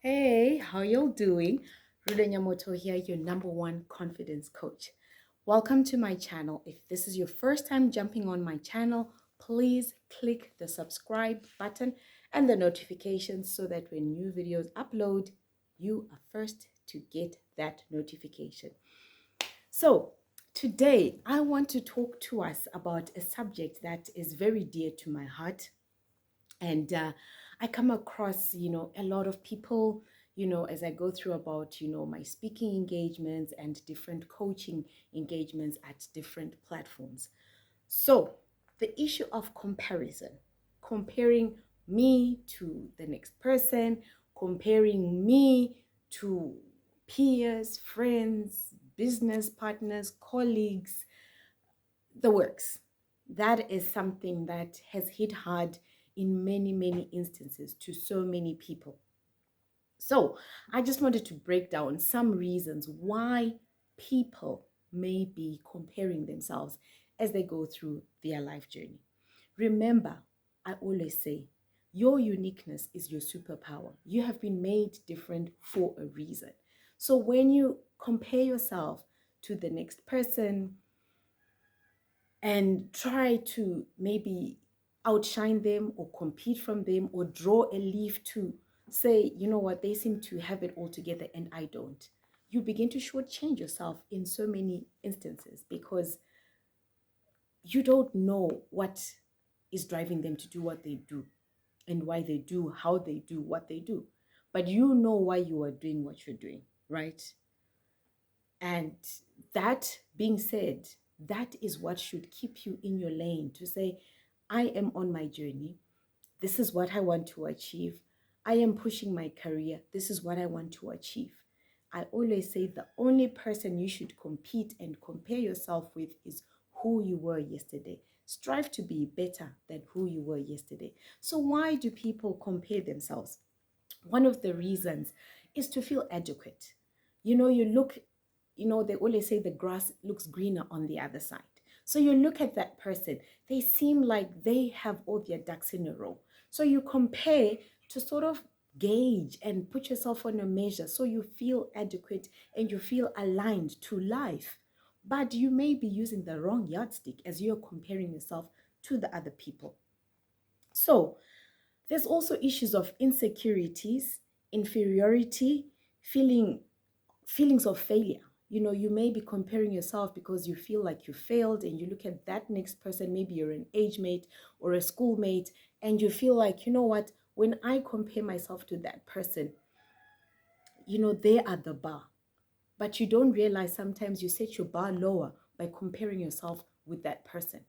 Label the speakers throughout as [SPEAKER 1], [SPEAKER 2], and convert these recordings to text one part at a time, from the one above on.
[SPEAKER 1] Hey, how y'all doing? Ruda Nyamoto here, your number one confidence coach. Welcome to my channel. If this is your first time jumping on my channel, please click the subscribe button and the notifications so that when new videos upload, you are first to get that notification. So, today I want to talk to us about a subject that is very dear to my heart, and I come across a lot of people, as I go through about my speaking engagements and different coaching engagements at different platforms. So the issue of comparison, comparing me to the next person, comparing me to peers, friends, business partners, colleagues, the works. That is something that has hit hard in many, many instances to so many people. So, I just wanted to break down some reasons why people may be comparing themselves as they go through their life journey. Remember, I always say, your uniqueness is your superpower. You have been made different for a reason. So, when you compare yourself to the next person, and try to maybe outshine them or compete from them or draw a leaf to say, you know what, they seem to have it all together and I don't. You begin to shortchange yourself in so many instances because you don't know what is driving them to do what they do and why they do, how they do what they do. But you know why you are doing what you're doing, right? And that being said, that is what should keep you in your lane to say, I am on my journey. This is what I want to achieve. I am pushing my career. This is what I want to achieve. I always say the only person you should compete and compare yourself with is who you were yesterday. Strive to be better than who you were yesterday. So, why do people compare themselves? One of the reasons is to feel adequate. You look, they always say the grass looks greener on the other side. So you look at that person, they seem like they have all their ducks in a row. So you compare to sort of gauge and put yourself on a measure so you feel adequate and you feel aligned to life. But you may be using the wrong yardstick as you're comparing yourself to the other people. So there's also issues of insecurities, inferiority, feelings of failure. You may be comparing yourself because you feel like you failed and you look at that next person, maybe you're an age mate or a schoolmate, and you feel like, you know what, when I compare myself to that person, they are the bar. But you don't realize sometimes you set your bar lower by comparing yourself with that person.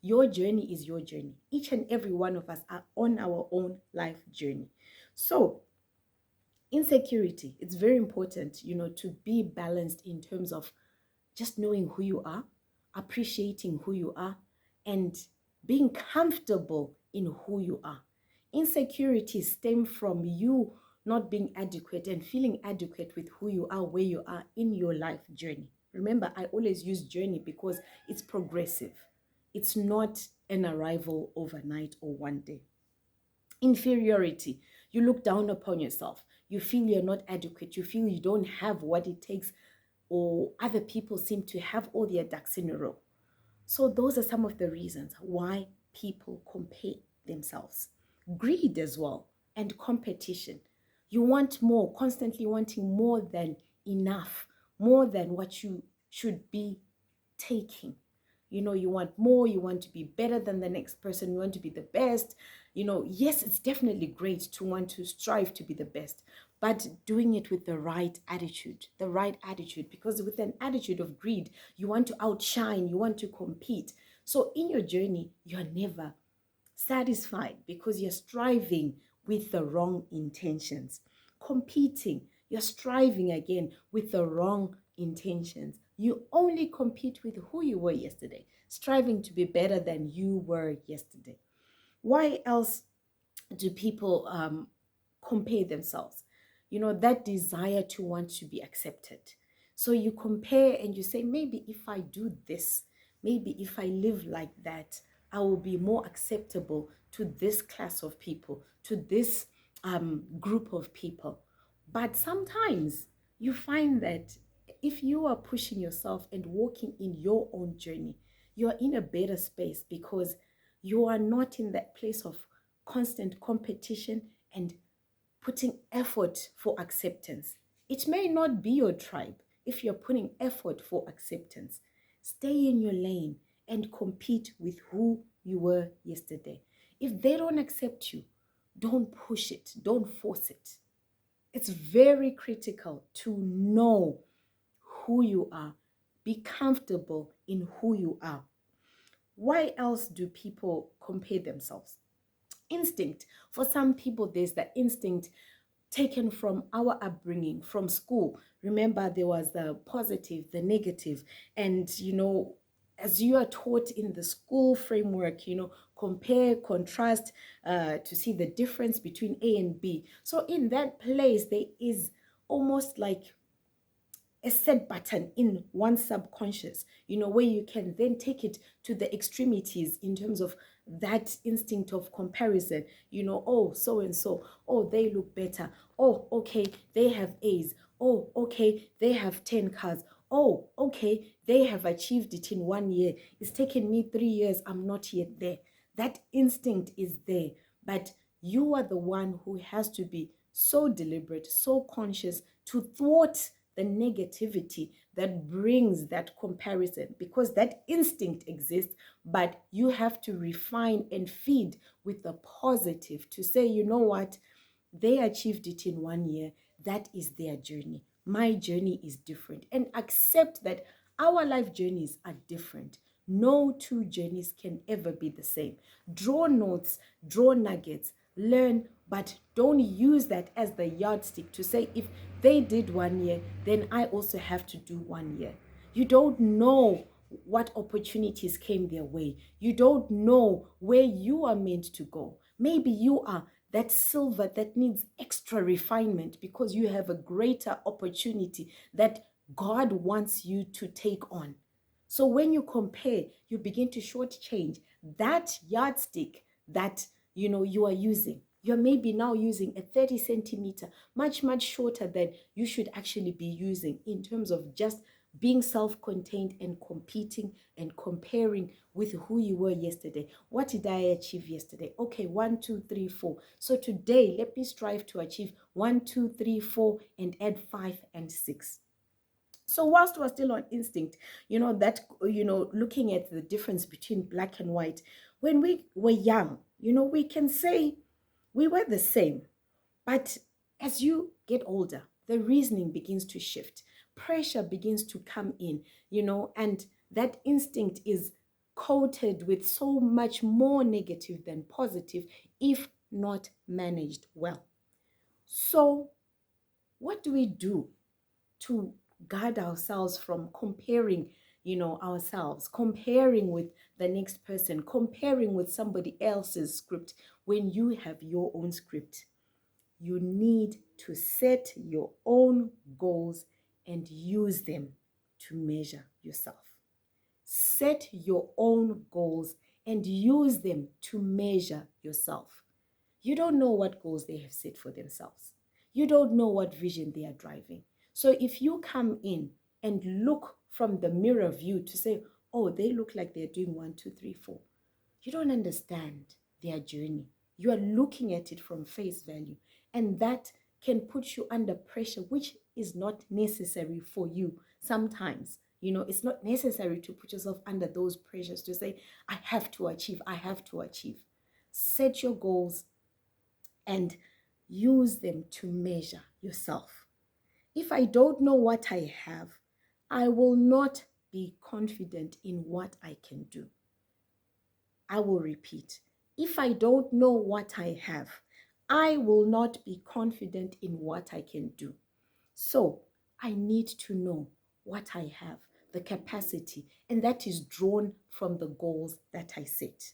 [SPEAKER 1] Your journey is your journey. Each and every one of us are on our own life journey. So, insecurity, it's very important, to be balanced in terms of just knowing who you are, appreciating who you are, and being comfortable in who you are. Insecurities stem from you not being adequate and feeling adequate with who you are, where you are in your life journey. Remember, I always use journey because it's progressive. It's not an arrival overnight or one day. Inferiority, you look down upon yourself. You feel you're not adequate. You feel you don't have what it takes, or other people seem to have all their ducks in a row. So, those are some of the reasons why people compare themselves. Greed as well, and competition. You want more, constantly wanting more than enough, more than what you should be taking. You want more, you want to be better than the next person, you want to be the best. Yes, it's definitely great to want to strive to be the best, but doing it with the right attitude, because with an attitude of greed, you want to outshine, you want to compete. So in your journey, you're never satisfied because you're striving with the wrong intentions. Competing, you're striving again with the wrong intentions. You only compete with who you were yesterday, striving to be better than you were yesterday. Why else do people compare themselves? That desire to want to be accepted. So you compare and you say, maybe if I do this, maybe if I live like that, I will be more acceptable to this class of people, to this group of people. But sometimes you find that if you are pushing yourself and walking in your own journey, you are in a better space because you are not in that place of constant competition and putting effort for acceptance. It may not be your tribe if you're putting effort for acceptance. Stay in your lane and compete with who you were yesterday. If they don't accept you, don't push it, don't force it. It's very critical to know who you are, be comfortable in who you are. Why else do people compare themselves? Instinct. For some people, there's the instinct taken from our upbringing, from school. Remember, there was the positive, the negative, and as you are taught in the school framework, compare, contrast, to see the difference between A and B. So in that place, there is almost like a set button in one subconscious, where you can then take it to the extremities in terms of that instinct of comparison. Oh, so and so, oh, they look better. Oh, okay, they have A's. Oh, okay, they have 10 cars. Oh, okay, they have achieved it in 1 year. It's taken me 3 years. I'm not yet there. That instinct is there, but you are the one who has to be so deliberate, so conscious to thwart the negativity that brings that comparison, because that instinct exists, but you have to refine and feed with the positive to say, you know what, they achieved it in 1 year. That is their journey. My journey is different. And accept that our life journeys are different. No two journeys can ever be the same. Draw notes, draw nuggets, learn, but don't use that as the yardstick to say, if they did 1 year, then I also have to do 1 year. You don't know what opportunities came their way. You don't know where you are meant to go. Maybe you are that silver that needs extra refinement because you have a greater opportunity that God wants you to take on. So when you compare, you begin to shortchange that yardstick that you are using. You're maybe now using a 30 centimeter, much, much shorter than you should actually be using in terms of just being self-contained and competing and comparing with who you were yesterday. What did I achieve yesterday? Okay, 1, 2, 3, 4. So today, let me strive to achieve 1, 2, 3, 4 and add 5 and 6. So whilst we're still on instinct, looking at the difference between black and white, when we were young, we can say we were the same. But as you get older, the reasoning begins to shift. Pressure begins to come in, and that instinct is coated with so much more negative than positive if not managed well. So what do we do to guard ourselves from comparing, ourselves, comparing with the next person, comparing with somebody else's script when you have your own script? You need to set your own goals and use them to measure yourself. Set your own goals and use them to measure yourself. You don't know what goals they have set for themselves. You don't know what vision they are driving. So if you come in and look from the mirror view to say, oh, they look like they're doing 1, 2, 3, 4, you don't understand their journey. You are looking at it from face value, and that can put you under pressure, which is not necessary for you sometimes. It's not necessary to put yourself under those pressures to say, I have to achieve, I have to achieve. Set your goals and use them to measure yourself. If I don't know what I have, I will not be confident in what I can do. I will repeat. If I don't know what I have, I will not be confident in what I can do. So I need to know what I have, the capacity, and that is drawn from the goals that I set.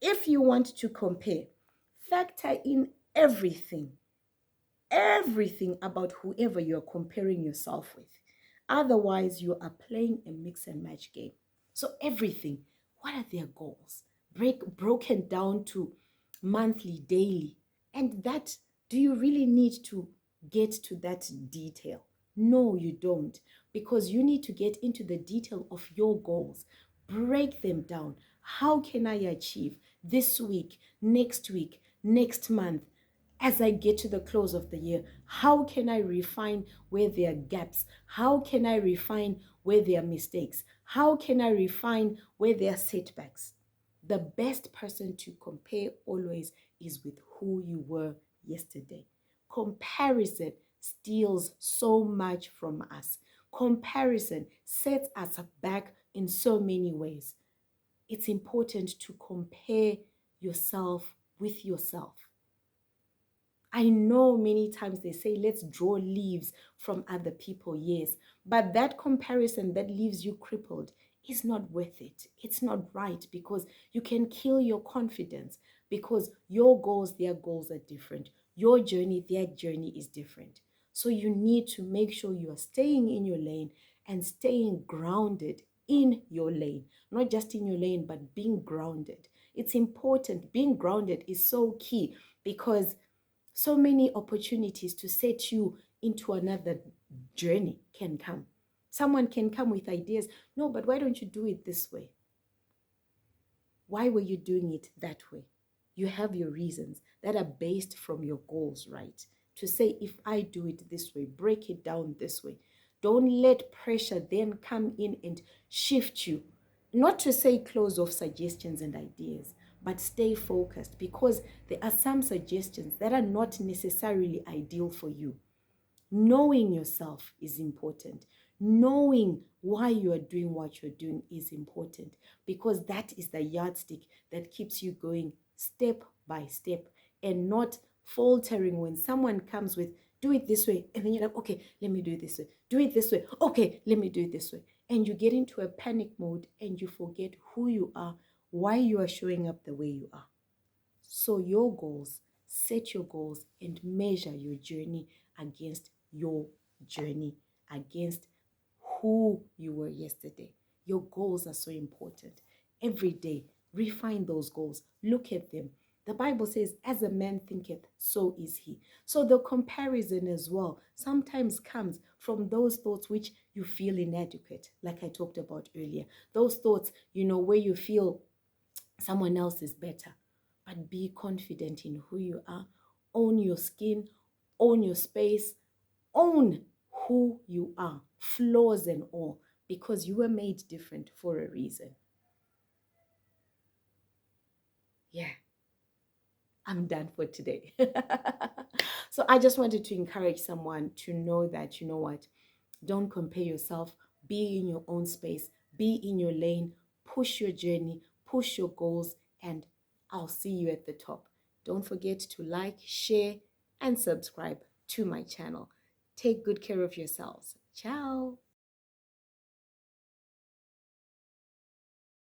[SPEAKER 1] If you want to compare, factor in everything about whoever you're comparing yourself with. Otherwise, you are playing a mix and match game. So everything, what are their goals? Broken down to monthly, daily. And that, do you really need to get to that detail. No, you don't, because you need to get into the detail of your goals. Break them down. How can I achieve this week, next month, as I get to the close of the year? How can I refine where there are gaps? How can I refine where there are mistakes? How can I refine where there are setbacks? The best person to compare always is with who you were yesterday. Comparison steals so much from us. Comparison sets us back in so many ways. It's important to compare yourself with yourself. I know many times they say, let's draw leaves from other people, yes, but that comparison that leaves you crippled is not worth it. It's not right, because you can kill your confidence, because your goals, their goals are different. Your journey, their journey is different. So you need to make sure you are staying in your lane and staying grounded in your lane, not just in your lane, but being grounded. It's important. Being grounded is so key, because so many opportunities to set you into another journey can come. Someone can come with ideas. No, but why don't you do it this way? Why were you doing it that way? You have your reasons that are based from your goals, right? To say, if I do it this way, break it down this way. Don't let pressure then come in and shift you. Not to say close off suggestions and ideas, but stay focused, because there are some suggestions that are not necessarily ideal for you. Knowing yourself is important. Knowing why you are doing what you're doing is important, because that is the yardstick that keeps you going step by step, and not faltering when someone comes with, do it this way, and then you're like, okay, let me do it this way. Do it this way. Okay, let me do it this way. And you get into a panic mode and you forget who you are, why you are showing up the way you are. So your goals, set your goals and measure your journey against your journey, against who you were yesterday. Your goals are so important. Every day, refine those goals. Look at them. The Bible says, as a man thinketh, so is he. So the comparison as well sometimes comes from those thoughts which you feel inadequate, like I talked about earlier. Those thoughts, where you feel someone else is better. But be confident in who you are. Own your skin, own your space, own who you are, flaws and all, because you were made different for a reason. Yeah, I'm done for today. So I just wanted to encourage someone to know that, you know what, don't compare yourself. Be in your own space, be in your lane, push your journey, push your goals, and I'll see you at the top. Don't forget to like, share, and subscribe to my channel. Take good care of yourselves. Ciao.